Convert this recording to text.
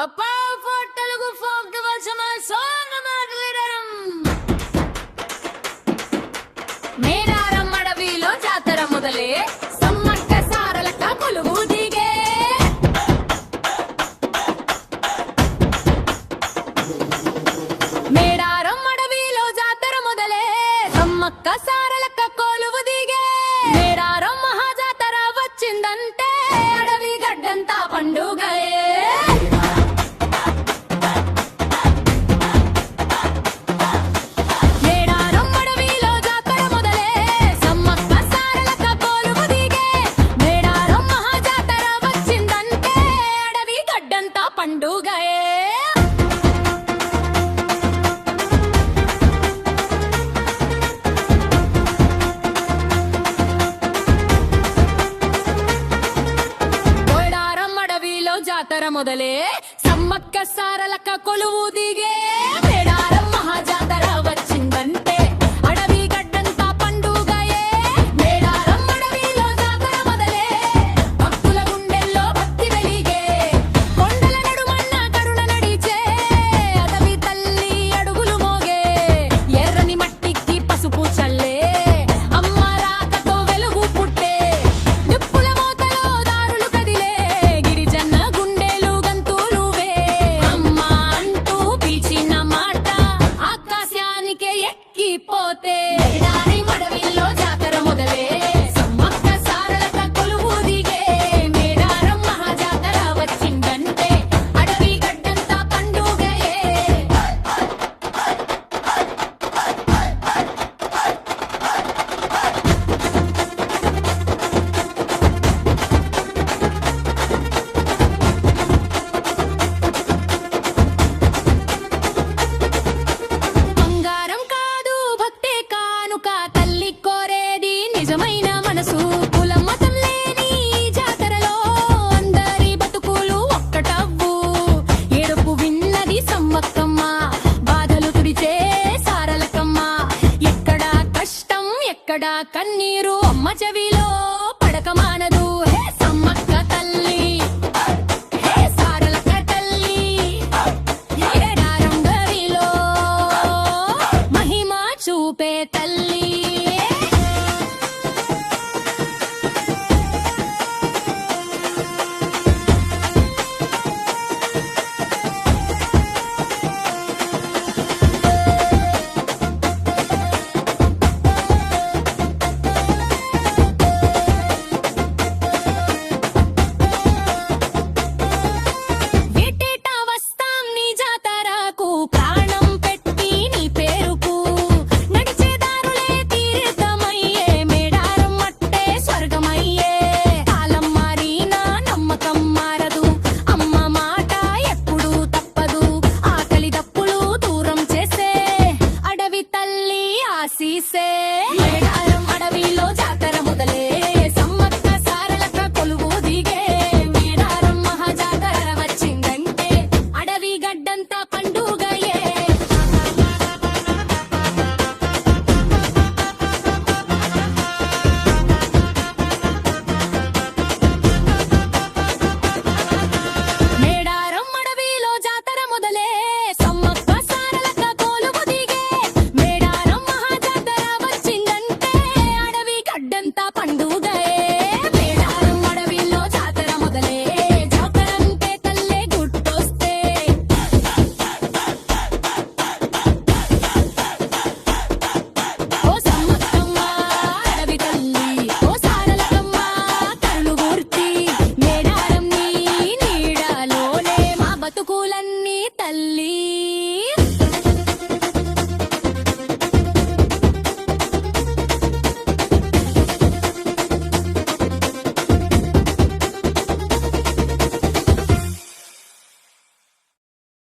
అప్పా Telugu folk వర్షమా song మాట్లాడరం Medaram అడవిలో జాతర మొదలే సమ్మక్క సారలక్క కొలువు దిగే మేడారం అడవిలో జాతర మొదలే సమ్మక్క సారలక్క కొలువు దిగే మేడారం మహాజాతర వచ్చిందంటే అడవి గడ్డంతా పండుగయే జాతర మొదలే సమ్మక్క సారలక్క కొలువు దిగే మేడారం మహాజాతర వచ్చిందంటే అడవి గడ్డంతా పండుగయే మేడారం అడవిలో జాతర మొదలే భక్తుల గుండెల్లో భక్తి వెలిగే కొండల నడుమన్న కరుణ నడిచే అడవి తల్లి అడుగులు మోగే ఎర్రని మట్టికి పసుపు చల్లే అమ్మ రాకతో వెలుగు పుట్టే నిప్పుల మోతలో దారులు కదిలే గిరిజన పోతే అడవిలో జాతర మొదలే సమ్మక్క సారలక్క కొలువు దిగే మేడారం మహాజాతర వచ్చిందంటే అడవి గడ్డంతా పండుగయే నిజమైన మనసు కులం మతం లేని జాతరలో అందరి బతుకులు ఒక్కటవ్వు ఏడుపు విన్నది సమ్మక్కమ్మ బాధలు తుడిచే సారలకమ్మ ఎక్కడా కష్టం ఎక్కడా కన్నీరు అమ్మ చెవిలో పడక మానదు హే సమ్మక్క తల్లి హే సారలక్క తల్లి ఏడారం గవిలో మహిమ చూపే తల్లి మేడారం అడవిలో జాతర మొదలే సమ్మక్క సారలక్క కొలువు దిగే మేడారం మహాజాతర వచ్చిందంటే అడవి గడ్డంతా పండుగయే మేడారం అడవిలో జాతర మొదలే సమ్మక్క సారలక్క కొలువు దిగే మేడారం గడ్డంతా పండుగయే మేడారం అడవిలో జాతర మొదలే జాతరంటే తల్లే గుర్తొస్తే ఓ సమ్మక్కమ్మ అడవి తల్లి ఓ సారలకమ్మ కరులు గుర్తి మేడారం నీ నీడలోనే మా బతుకులన్నీ తల్లి